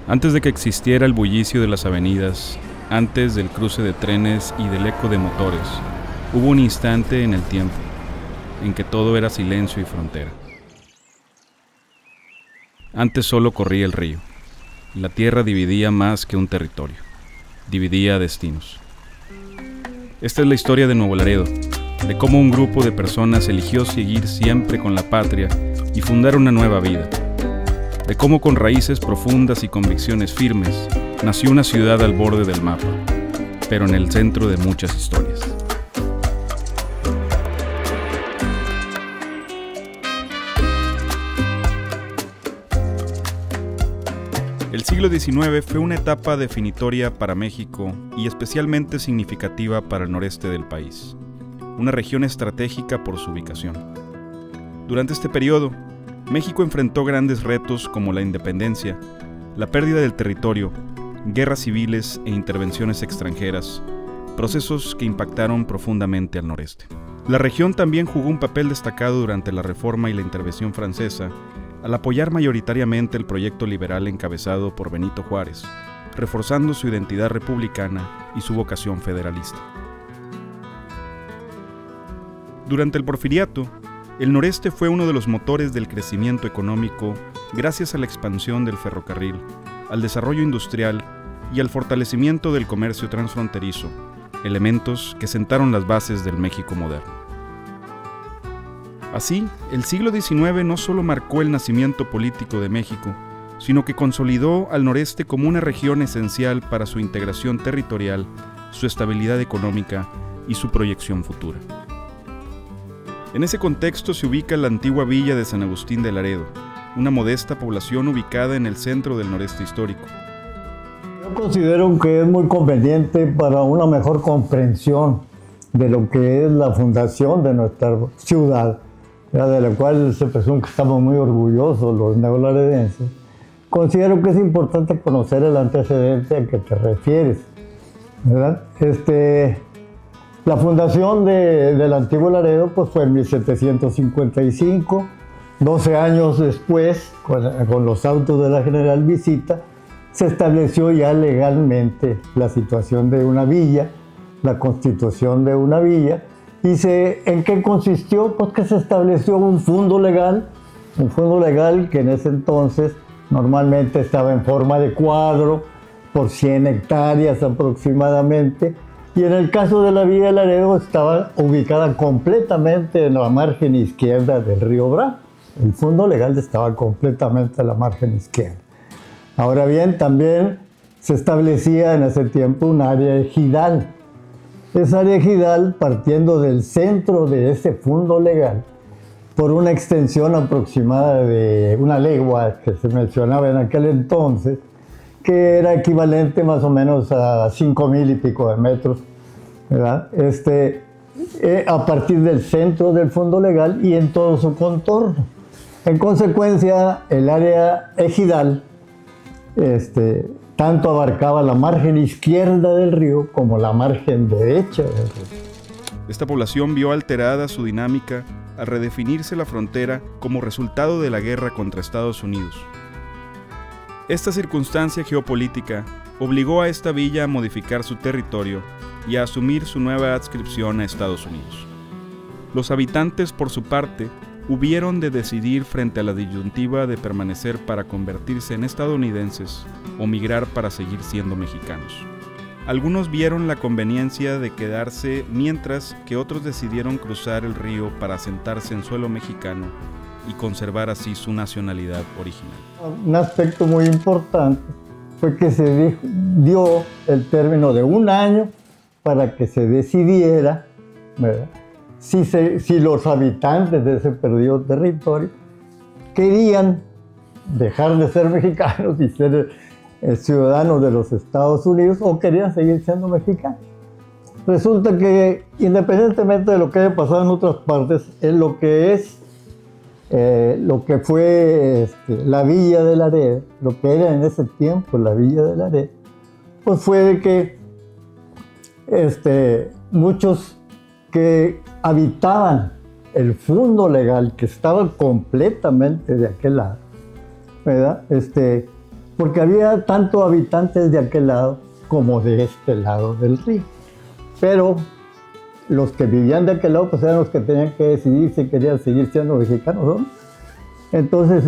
Antes de que existiera el bullicio de las avenidas, antes del cruce de trenes y del eco de motores, hubo un instante en el tiempo en que todo era silencio y frontera. Antes solo corría el río. La tierra dividía más que un territorio, dividía destinos. Esta es la historia de Nuevo Laredo, de cómo un grupo de personas eligió seguir siempre con la patria y fundar una nueva vida. De cómo con raíces profundas y convicciones firmes, nació una ciudad al borde del mapa, pero en el centro de muchas historias. El siglo XIX fue una etapa definitoria para México y especialmente significativa para el noreste del país, una región estratégica por su ubicación. Durante este periodo, México enfrentó grandes retos como la independencia, la pérdida del territorio, guerras civiles e intervenciones extranjeras, procesos que impactaron profundamente al noreste. La región también jugó un papel destacado durante la Reforma y la intervención francesa, al apoyar mayoritariamente el proyecto liberal encabezado por Benito Juárez, reforzando su identidad republicana y su vocación federalista. Durante el Porfiriato, el noreste fue uno de los motores del crecimiento económico gracias a la expansión del ferrocarril, al desarrollo industrial y al fortalecimiento del comercio transfronterizo, elementos que sentaron las bases del México moderno. Así, el siglo XIX no solo marcó el nacimiento político de México, sino que consolidó al noreste como una región esencial para su integración territorial, su estabilidad económica y su proyección futura. En ese contexto se ubica la antigua villa de San Agustín de Laredo, una modesta población ubicada en el centro del noreste histórico. Yo considero que es muy conveniente para una mejor comprensión de lo que es la fundación de nuestra ciudad, de la cual se presume que estamos muy orgullosos los neolaredenses. Considero que es importante conocer el antecedente al que te refieres, ¿verdad? La fundación del antiguo Laredo pues, fue en 1755, 12 años después, con los autos de la General Visita, se estableció ya legalmente la situación de una villa, la constitución de una villa. ¿Y en qué consistió? Pues que se estableció un fondo legal que en ese entonces normalmente estaba en forma de cuadro, por 100 hectáreas aproximadamente, y en el caso de la Villa de Laredo estaba ubicada completamente en la margen izquierda del río Bravo. El fondo legal estaba completamente a la margen izquierda. Ahora bien, también se establecía en ese tiempo un área ejidal. Esa área ejidal, partiendo del centro de ese fondo legal, por una extensión aproximada de una legua que se mencionaba en aquel entonces, que era equivalente más o menos a 5,000 y pico de metros, ¿verdad? A partir del centro del fondo legal y en todo su contorno. En consecuencia, el área ejidal tanto abarcaba la margen izquierda del río como la margen derecha del río. Esta población vio alterada su dinámica al redefinirse la frontera como resultado de la guerra contra Estados Unidos. Esta circunstancia geopolítica obligó a esta villa a modificar su territorio y a asumir su nueva adscripción a Estados Unidos. Los habitantes, por su parte, hubieron de decidir frente a la disyuntiva de permanecer para convertirse en estadounidenses o migrar para seguir siendo mexicanos. Algunos vieron la conveniencia de quedarse, mientras que otros decidieron cruzar el río para asentarse en suelo mexicano y conservar así su nacionalidad original. Un aspecto muy importante fue que se dio el término de un año para que se decidiera, ¿verdad?, si los habitantes de ese perdido territorio querían dejar de ser mexicanos y ser ciudadanos de los Estados Unidos o querían seguir siendo mexicanos. Resulta que, independientemente de lo que haya pasado en otras partes, en lo que fue la Villa de Laredo, lo que era en ese tiempo la Villa de Laredo, pues fue de que muchos que habitaban el fondo legal, que estaba completamente de aquel lado, ¿verdad?, porque había tanto habitantes de aquel lado como de este lado del río. Pero los que vivían de aquel lado pues eran los que tenían que decidir si querían seguir siendo mexicanos, ¿no? Entonces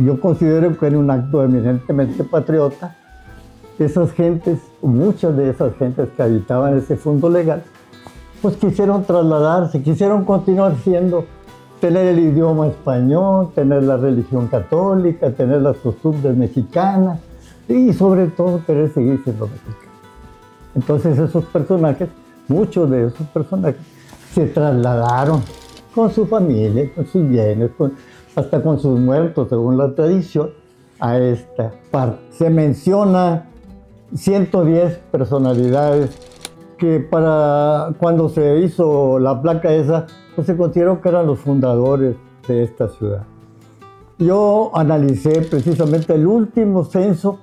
yo considero que era un acto eminentemente patriota. Esas gentes, muchas de esas gentes que habitaban ese fondo legal, pues quisieron trasladarse, quisieron continuar siendo, tener el idioma español, tener la religión católica, tener las costumbres mexicanas y sobre todo querer seguir siendo mexicanos. Entonces esos personajes, muchos de esos personajes, se trasladaron con su familia, con sus bienes, hasta con sus muertos, según la tradición, a esta parte. Se menciona 110 personalidades que para cuando se hizo la placa esa, pues se consideró que eran los fundadores de esta ciudad. Yo analicé precisamente el último censo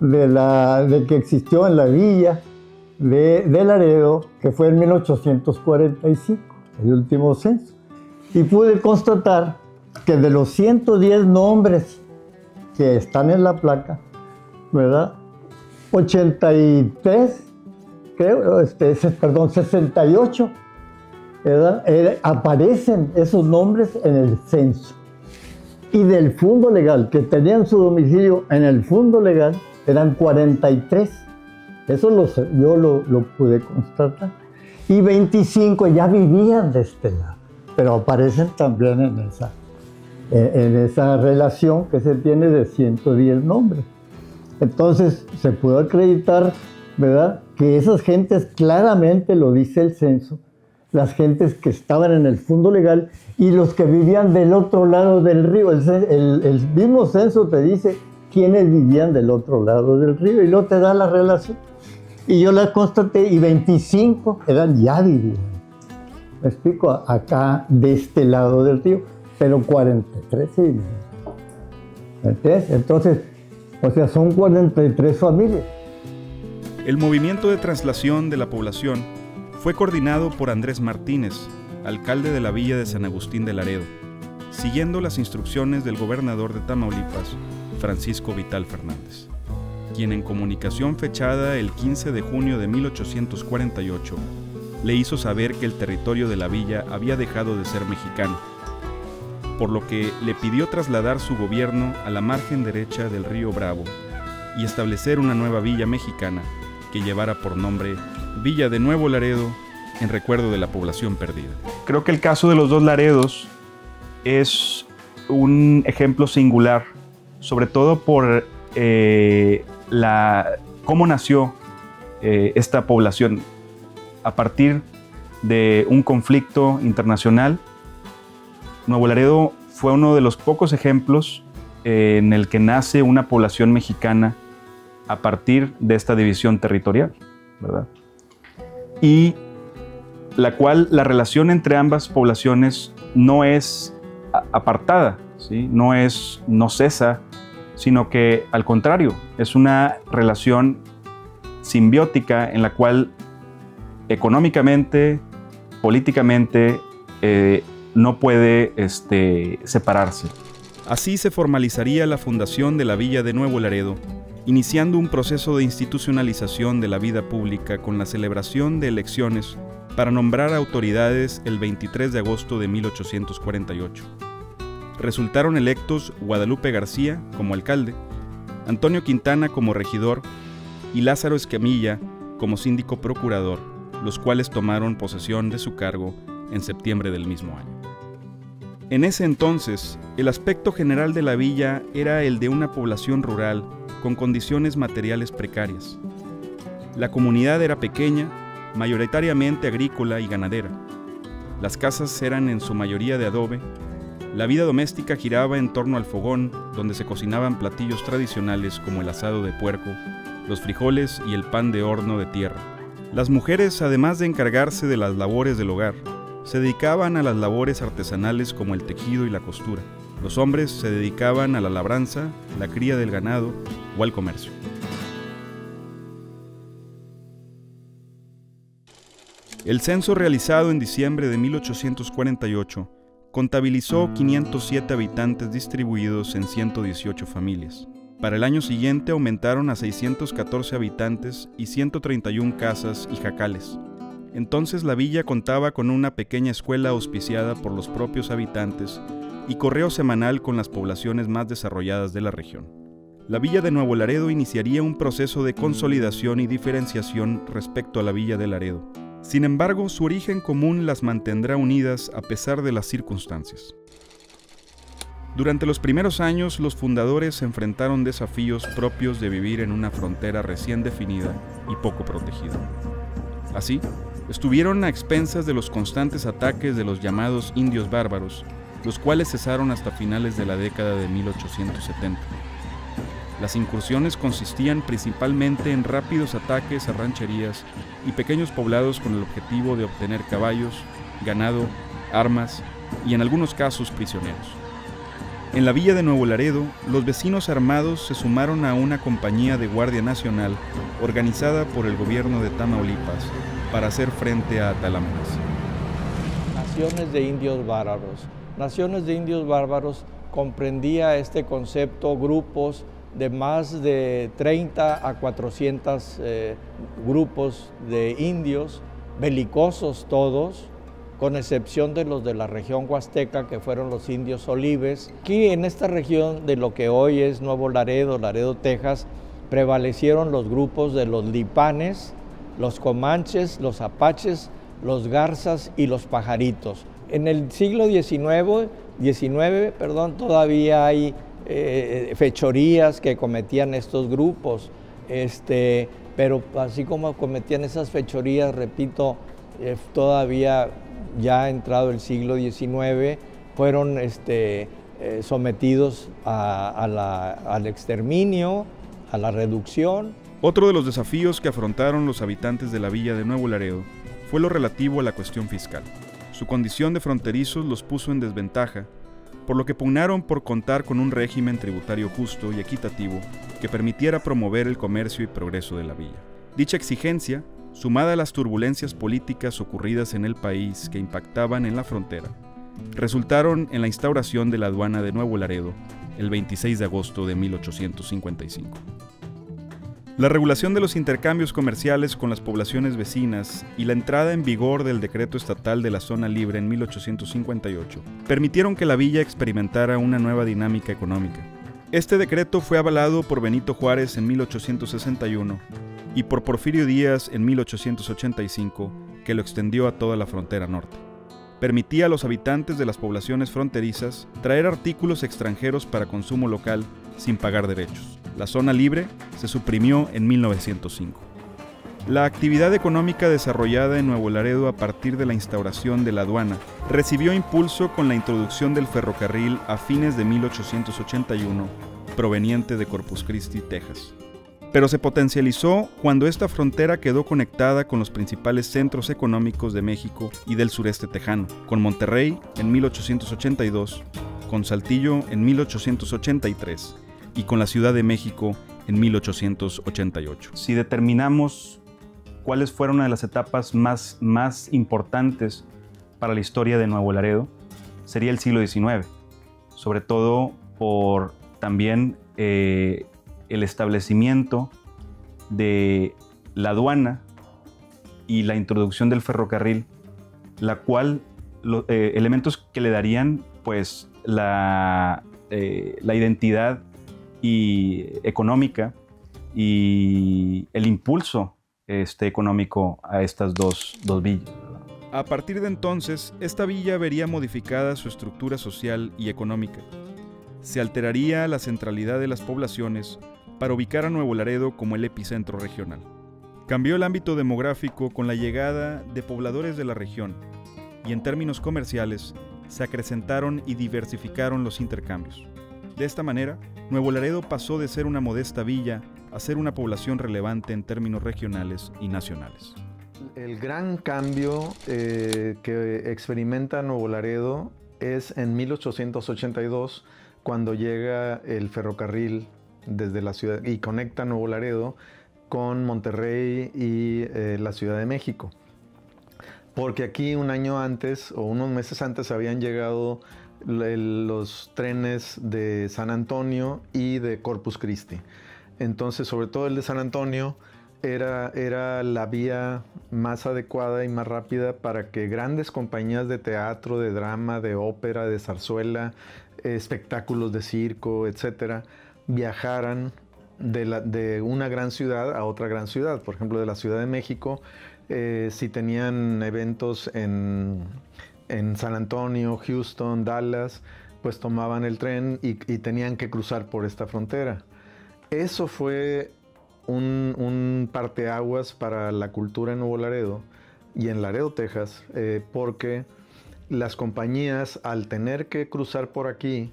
de que existió en la villa de Laredo, que fue en 1845, el último censo, y pude constatar que de los 110 nombres que están en la placa, ¿verdad? 83, creo, 68, ¿verdad? Aparecen esos nombres en el censo. Y del fondo legal, que tenían su domicilio en el fondo legal, eran 43. Eso yo lo pude constatar. Y 25 ya vivían de este lado, pero aparecen también en esa relación que se tiene de 110 nombres. Entonces se pudo acreditar, ¿verdad?, que esas gentes, claramente lo dice el censo, las gentes que estaban en el fondo legal y los que vivían del otro lado del río. El mismo censo te dice quiénes vivían del otro lado del río y luego te da la relación. Y yo la constaté y 25 ya vivían. Me explico, acá de este lado del río, pero 43 sí vivían. ¿Entiendes? Entonces, o sea, son 43 familias. El movimiento de traslación de la población fue coordinado por Andrés Martínez, alcalde de la villa de San Agustín de Laredo, siguiendo las instrucciones del gobernador de Tamaulipas, Francisco Vital Fernández, quien en comunicación fechada el 15 de junio de 1848 le hizo saber que el territorio de la villa había dejado de ser mexicano, por lo que le pidió trasladar su gobierno a la margen derecha del río Bravo y establecer una nueva villa mexicana que llevara por nombre Villa de Nuevo Laredo, en recuerdo de la población perdida. Creo que el caso de los dos Laredos es un ejemplo singular, sobre todo por cómo nació esta población a partir de un conflicto internacional. Nuevo Laredo fue uno de los pocos ejemplos en el que nace una población mexicana a partir de esta división territorial, ¿verdad? Y la relación entre ambas poblaciones no es apartada, ¿sí? No cesa, sino que al contrario, es una relación simbiótica en la cual económicamente, políticamente, no puede separarse. Así se formalizaría la fundación de la Villa de Nuevo Laredo, iniciando un proceso de institucionalización de la vida pública con la celebración de elecciones para nombrar autoridades el 23 de agosto de 1848. Resultaron electos Guadalupe García como alcalde, Antonio Quintana como regidor y Lázaro Escamilla como síndico procurador, los cuales tomaron posesión de su cargo en septiembre del mismo año. En ese entonces, el aspecto general de la villa era el de una población rural con condiciones materiales precarias. La comunidad era pequeña, mayoritariamente agrícola y ganadera. Las casas eran en su mayoría de adobe. La vida doméstica giraba en torno al fogón, donde se cocinaban platillos tradicionales como el asado de puerco, los frijoles y el pan de horno de tierra. Las mujeres, además de encargarse de las labores del hogar, se dedicaban a las labores artesanales como el tejido y la costura. Los hombres se dedicaban a la labranza, la cría del ganado o al comercio. El censo realizado en diciembre de 1848 contabilizó 507 habitantes distribuidos en 118 familias. Para el año siguiente aumentaron a 614 habitantes y 131 casas y jacales. Entonces la villa contaba con una pequeña escuela auspiciada por los propios habitantes y correo semanal con las poblaciones más desarrolladas de la región. La villa de Nuevo Laredo iniciaría un proceso de consolidación y diferenciación respecto a la villa de Laredo. Sin embargo, su origen común las mantendrá unidas a pesar de las circunstancias. Durante los primeros años, los fundadores enfrentaron desafíos propios de vivir en una frontera recién definida y poco protegida. Así, estuvieron a expensas de los constantes ataques de los llamados indios bárbaros, los cuales cesaron hasta finales de la década de 1870. Las incursiones consistían principalmente en rápidos ataques a rancherías y pequeños poblados con el objetivo de obtener caballos, ganado, armas y en algunos casos prisioneros. En la villa de Nuevo Laredo, los vecinos armados se sumaron a una compañía de Guardia Nacional organizada por el gobierno de Tamaulipas para hacer frente a tal amenaza. Naciones de indios bárbaros. Naciones de indios bárbaros comprendía este concepto grupos de más de 30 a 400 grupos de indios, belicosos todos, con excepción de los de la región huasteca, que fueron los indios Olives. Aquí en esta región de lo que hoy es Nuevo Laredo, Laredo, Texas, prevalecieron los grupos de los lipanes, los comanches, los apaches, los garzas y los pajaritos. En el siglo XIX, todavía hay fechorías que cometían estos grupos, pero así como cometían esas fechorías, repito, todavía ya entrado el siglo XIX, fueron sometidos al exterminio, a la reducción. Otro de los desafíos que afrontaron los habitantes de la villa de Nuevo Laredo fue lo relativo a la cuestión fiscal. Su condición de fronterizos los puso en desventaja, por lo que pugnaron por contar con un régimen tributario justo y equitativo que permitiera promover el comercio y progreso de la villa. Dicha exigencia, sumada a las turbulencias políticas ocurridas en el país que impactaban en la frontera, resultaron en la instauración de la aduana de Nuevo Laredo el 26 de agosto de 1855. La regulación de los intercambios comerciales con las poblaciones vecinas y la entrada en vigor del decreto estatal de la zona libre en 1858 permitieron que la villa experimentara una nueva dinámica económica. Este decreto fue avalado por Benito Juárez en 1861 y por Porfirio Díaz en 1885, que lo extendió a toda la frontera norte. Permitía a los habitantes de las poblaciones fronterizas traer artículos extranjeros para consumo local sin pagar derechos. La zona libre se suprimió en 1905. La actividad económica desarrollada en Nuevo Laredo a partir de la instauración de la aduana recibió impulso con la introducción del ferrocarril a fines de 1881, proveniente de Corpus Christi, Texas. Pero se potencializó cuando esta frontera quedó conectada con los principales centros económicos de México y del sureste tejano, con Monterrey en 1882, con Saltillo en 1883 y con la Ciudad de México en 1888. Si determinamos cuáles fueron una de las etapas más importantes para la historia de Nuevo Laredo, sería el siglo XIX, sobre todo por también el establecimiento de la aduana y la introducción del ferrocarril, la cual, elementos que le darían pues la identidad económica y el impulso económico a estas dos villas. A partir de entonces, esta villa vería modificada su estructura social y económica. Se alteraría la centralidad de las poblaciones para ubicar a Nuevo Laredo como el epicentro regional. Cambió el ámbito demográfico con la llegada de pobladores de la región y en términos comerciales se acrecentaron y diversificaron los intercambios. De esta manera, Nuevo Laredo pasó de ser una modesta villa a ser una población relevante en términos regionales y nacionales. El gran cambio que experimenta Nuevo Laredo es en 1882, cuando llega el ferrocarril desde la ciudad y conecta Nuevo Laredo con Monterrey y la Ciudad de México. Porque aquí un año antes o unos meses antes habían llegado los trenes de San Antonio y de Corpus Christi. Entonces, sobre todo el de San Antonio era la vía más adecuada y más rápida para que grandes compañías de teatro, de drama, de ópera, de zarzuela, espectáculos de circo, etcétera, viajaran de una gran ciudad a otra gran ciudad. Por ejemplo, de la Ciudad de México, si tenían eventos en San Antonio, Houston, Dallas, pues tomaban el tren y tenían que cruzar por esta frontera. Eso fue un parteaguas para la cultura en Nuevo Laredo y en Laredo, Texas, porque las compañías, al tener que cruzar por aquí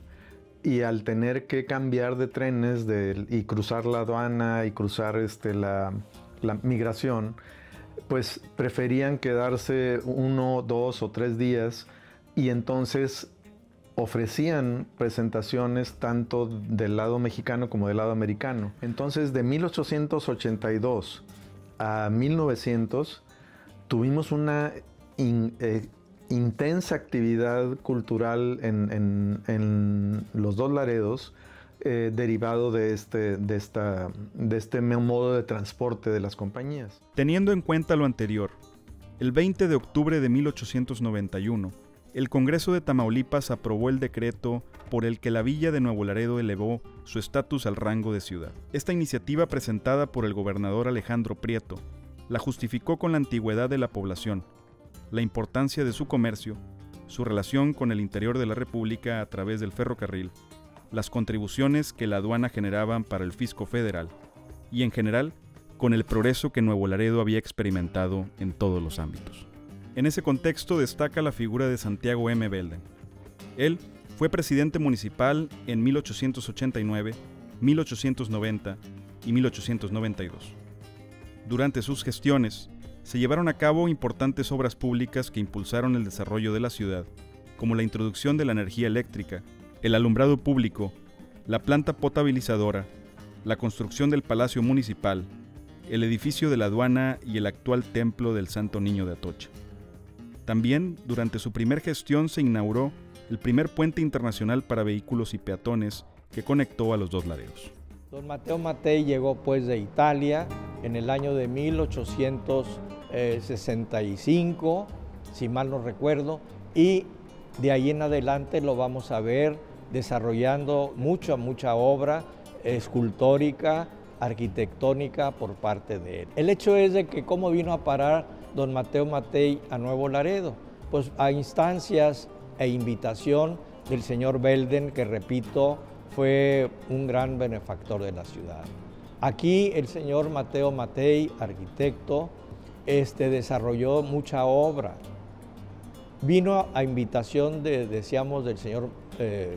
y al tener que cambiar de trenes y cruzar la aduana y cruzar la migración, pues preferían quedarse 1, 2 o 3 días y entonces ofrecían presentaciones tanto del lado mexicano como del lado americano. Entonces, de 1882 a 1900 tuvimos una intensa actividad cultural en los dos Laredos, derivado de este modo de transporte de las compañías. Teniendo en cuenta lo anterior, el 20 de octubre de 1891, el Congreso de Tamaulipas aprobó el decreto por el que la villa de Nuevo Laredo elevó su estatus al rango de ciudad. Esta iniciativa, presentada por el gobernador Alejandro Prieto, la justificó con la antigüedad de la población, la importancia de su comercio, su relación con el interior de la República a través del ferrocarril, las contribuciones que la aduana generaban para el fisco federal y, en general, con el progreso que Nuevo Laredo había experimentado en todos los ámbitos. En ese contexto destaca la figura de Santiago M. Belden. Él fue presidente municipal en 1889, 1890 y 1892. Durante sus gestiones, se llevaron a cabo importantes obras públicas que impulsaron el desarrollo de la ciudad, como la introducción de la energía eléctrica, el alumbrado público, la planta potabilizadora, la construcción del Palacio Municipal, el edificio de la aduana y el actual templo del Santo Niño de Atocha. También, durante su primer gestión, se inauguró el primer puente internacional para vehículos y peatones que conectó a los dos Laredos. Don Mateo Matei llegó pues de Italia en el año de 1865, si mal no recuerdo, y de ahí en adelante lo vamos a ver desarrollando mucha obra escultórica, arquitectónica por parte de él. El hecho es de que cómo vino a parar don Mateo Matei a Nuevo Laredo, pues a instancias e invitación del señor Belden, que repito, fue un gran benefactor de la ciudad. Aquí el señor Mateo Matei, arquitecto, desarrolló mucha obra. Vino a invitación, decíamos, del señor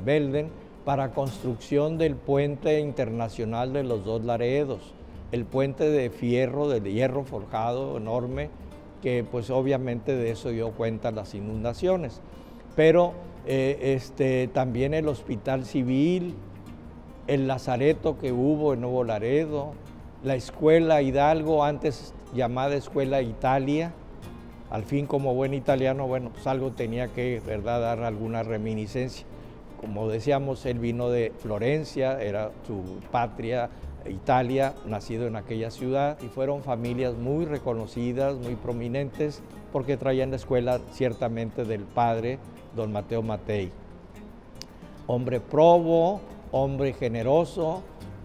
Belden para construcción del puente internacional de los dos Laredos, el puente de hierro forjado enorme, que pues obviamente de eso dio cuenta las inundaciones. Pero también el hospital civil, el lazareto que hubo en Nuevo Laredo, la escuela Hidalgo, antes llamada Escuela Italia. Al fin, como buen italiano, bueno, pues algo tenía que, ¿verdad?, dar alguna reminiscencia. Como decíamos, él vino de Florencia, era su patria, Italia, nacido en aquella ciudad, y fueron familias muy reconocidas, muy prominentes, porque traían la escuela ciertamente del padre, don Mateo Matei. Hombre probo, hombre generoso,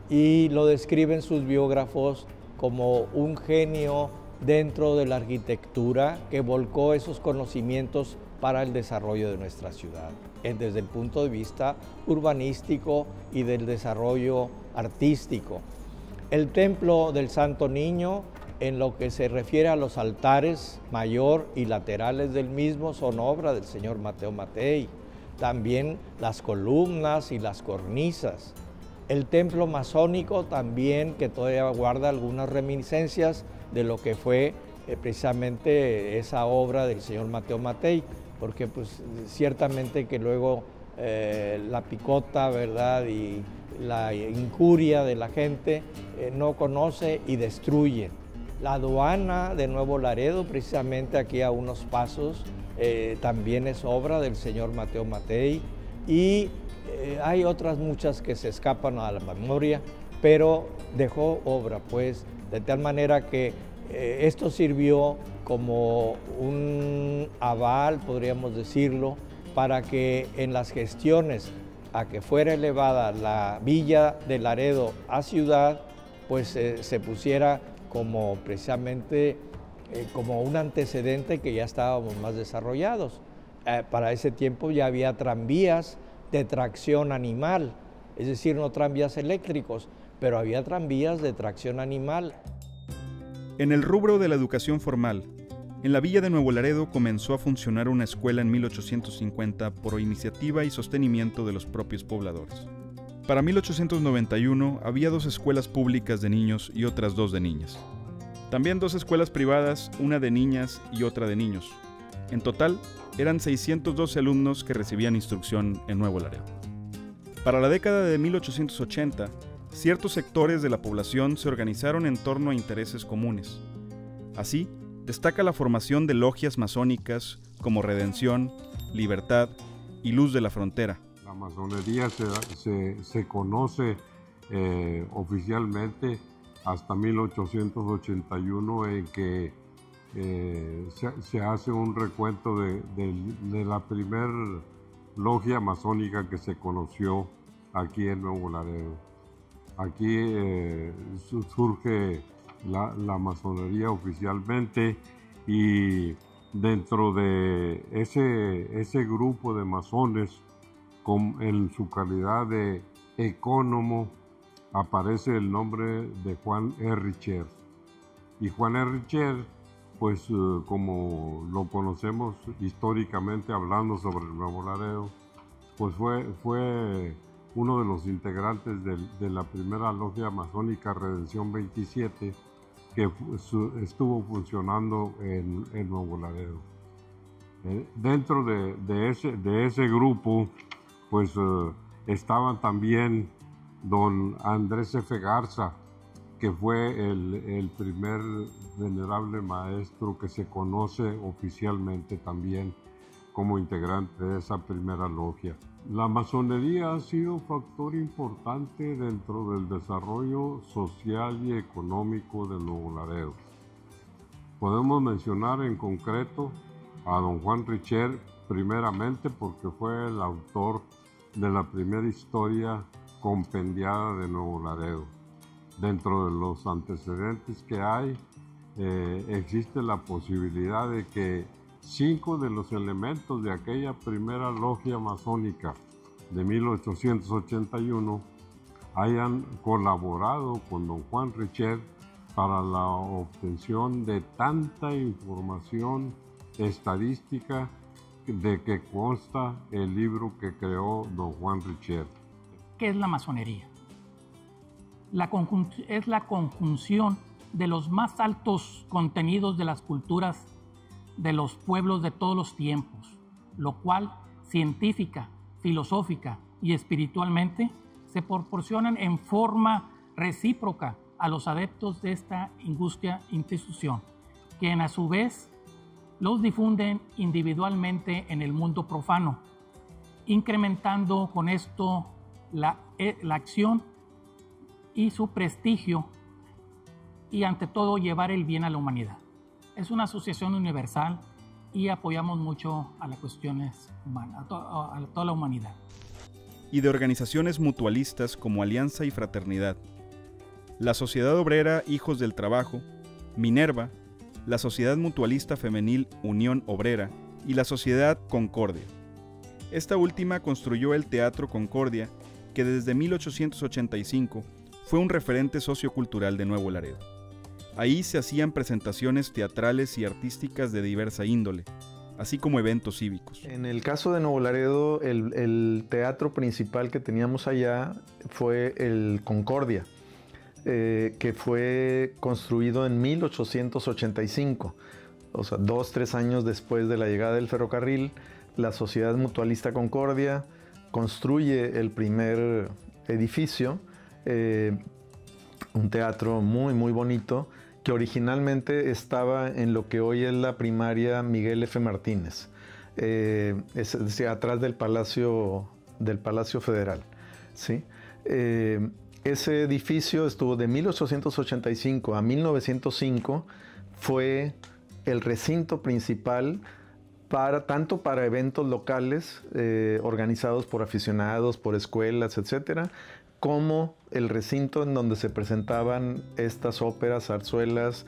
y lo describen sus biógrafos como un genio dentro de la arquitectura que volcó esos conocimientos para el desarrollo de nuestra ciudad, desde el punto de vista urbanístico y del desarrollo artístico. El templo del Santo Niño, en lo que se refiere a los altares mayor y laterales del mismo, son obra del señor Mateo Matei. También las columnas y las cornisas. El templo masónico también, que todavía guarda algunas reminiscencias de lo que fue precisamente esa obra del señor Mateo Matei, porque pues ciertamente que luego la picota, ¿verdad?, y la incuria de la gente no conoce y destruye. La aduana de Nuevo Laredo, precisamente aquí a unos pasos, también es obra del señor Mateo Matei. y hay otras muchas que se escapan a la memoria, pero dejó obra, pues, de tal manera que esto sirvió como un aval, podríamos decirlo, para que en las gestiones a que fuera elevada la villa de Laredo a ciudad, pues se pusiera como precisamente como un antecedente que ya estábamos más desarrollados. Para ese tiempo ya había tranvías de tracción animal, es decir, no tranvías eléctricos, pero había tranvías de tracción animal. En el rubro de la educación formal, en la villa de Nuevo Laredo comenzó a funcionar una escuela en 1850 por iniciativa y sostenimiento de los propios pobladores. Para 1891 había 2 escuelas públicas de niños y otras 2 de niñas. También 2 escuelas privadas, una de niñas y otra de niños. En total, eran 612 alumnos que recibían instrucción en Nuevo Laredo. Para la década de 1880, ciertos sectores de la población se organizaron en torno a intereses comunes. Así, destaca la formación de logias masónicas como Redención, Libertad y Luz de la Frontera. La masonería se conoce oficialmente hasta 1881, en que se hace un recuento de la primer logia masónica que se conoció aquí en Nuevo Laredo. Aquí surge la masonería oficialmente, y dentro de ese grupo de masones, en su calidad de ecónomo, aparece el nombre de Juan E. Richer. Y Juan E. Richer, pues como lo conocemos históricamente hablando sobre el Nuevo Laredo, pues fue uno de los integrantes de la primera logia masónica Redención 27, que estuvo funcionando en Nuevo Laredo. Dentro de ese grupo, pues estaban también don Andrés F. Garza, que fue el primer venerable maestro que se conoce oficialmente también como integrante de esa primera logia. La masonería ha sido factor importante dentro del desarrollo social y económico de Nuevo Laredo. Podemos mencionar en concreto a don Juan Richer, primeramente porque fue el autor de la primera historia compendiada de Nuevo Laredo. Dentro de los antecedentes que hay, existe la posibilidad de que 5 de los elementos de aquella primera logia masónica de 1881 hayan colaborado con don Juan Richer para la obtención de tanta información estadística de que consta el libro que creó don Juan Richer. ¿Qué es la masonería? Es la conjunción de los más altos contenidos de las culturas de los pueblos de todos los tiempos, lo cual científica, filosófica y espiritualmente se proporcionan en forma recíproca a los adeptos de esta angustia institución, quien a su vez los difunden individualmente en el mundo profano, incrementando con esto la acción y su prestigio, y ante todo llevar el bien a la humanidad. Es una asociación universal y apoyamos mucho a las cuestiones humanas, a toda la humanidad. Y de organizaciones mutualistas como Alianza y Fraternidad, la Sociedad Obrera Hijos del Trabajo, Minerva, la Sociedad Mutualista Femenil Unión Obrera y la Sociedad Concordia. Esta última construyó el Teatro Concordia, que desde 1885 fue un referente sociocultural de Nuevo Laredo. Ahí se hacían presentaciones teatrales y artísticas de diversa índole, así como eventos cívicos. En el caso de Nuevo Laredo, el teatro principal que teníamos allá fue el Concordia, que fue construido en 1885, o sea, 2-3 años después de la llegada del ferrocarril. La Sociedad Mutualista Concordia construye el primer edificio, un teatro muy, muy bonito, que originalmente estaba en lo que hoy es la primaria Miguel F. Martínez, es atrás del Palacio del Palacio Federal, ¿sí? Ese edificio estuvo de 1885 a 1905, fue el recinto principal tanto para eventos locales organizados por aficionados, por escuelas, etcétera, como el recinto en donde se presentaban estas óperas, zarzuelas,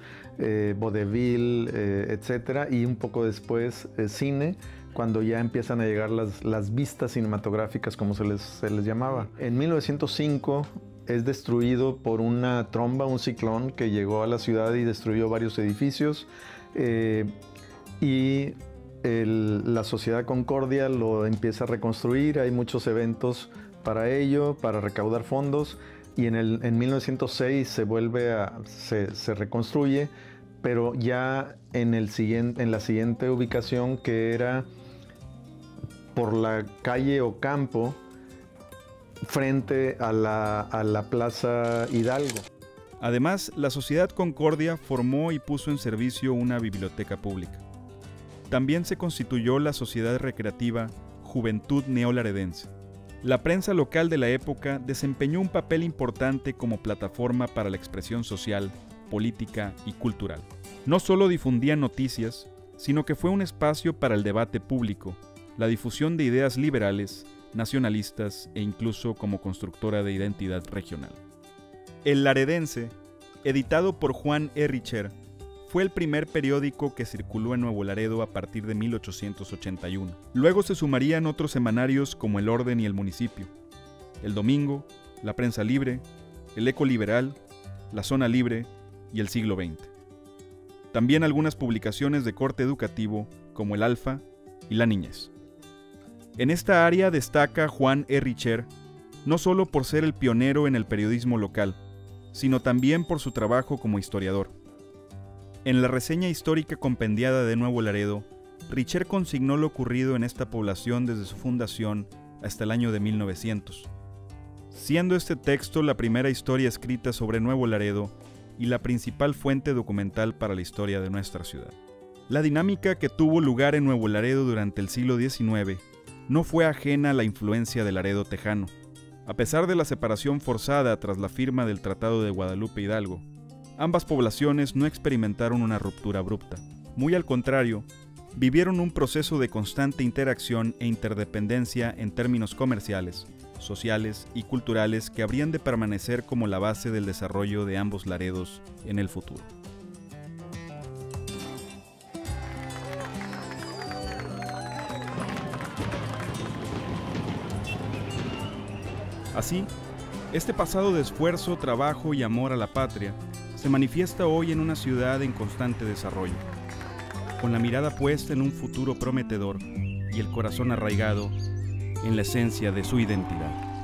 vodevil, etcétera, y un poco después cine, cuando ya empiezan a llegar las vistas cinematográficas, como se les llamaba. En 1905 es destruido por una tromba, un ciclón que llegó a la ciudad y destruyó varios edificios, y la Sociedad Concordia lo empieza a reconstruir. Hay muchos eventos para ello, para recaudar fondos, y en 1906 se reconstruye, pero ya en la siguiente ubicación, que era por la calle Ocampo, frente a la Plaza Hidalgo. Además, la Sociedad Concordia formó y puso en servicio una biblioteca pública. También se constituyó la Sociedad Recreativa Juventud Neolaredense. La prensa local de la época desempeñó un papel importante como plataforma para la expresión social, política y cultural. No solo difundía noticias, sino que fue un espacio para el debate público, la difusión de ideas liberales, nacionalistas e incluso como constructora de identidad regional. El Laredense, editado por Juan E. Richer, fue el primer periódico que circuló en Nuevo Laredo a partir de 1881. Luego se sumarían otros semanarios como El Orden y El Municipio, El Domingo, La Prensa Libre, El Eco Liberal, La Zona Libre y El Siglo XX. También algunas publicaciones de corte educativo como El Alfa y La Niñez. En esta área destaca Juan E. Richer, no solo por ser el pionero en el periodismo local, sino también por su trabajo como historiador. En la reseña histórica compendiada de Nuevo Laredo, Richer consignó lo ocurrido en esta población desde su fundación hasta el año de 1900, siendo este texto la primera historia escrita sobre Nuevo Laredo y la principal fuente documental para la historia de nuestra ciudad. La dinámica que tuvo lugar en Nuevo Laredo durante el siglo XIX no fue ajena a la influencia del Laredo tejano. A pesar de la separación forzada tras la firma del Tratado de Guadalupe Hidalgo, ambas poblaciones no experimentaron una ruptura abrupta. Muy al contrario, vivieron un proceso de constante interacción e interdependencia en términos comerciales, sociales y culturales que habrían de permanecer como la base del desarrollo de ambos Laredos en el futuro. Así, este pasado de esfuerzo, trabajo y amor a la patria se manifiesta hoy en una ciudad en constante desarrollo, con la mirada puesta en un futuro prometedor y el corazón arraigado en la esencia de su identidad.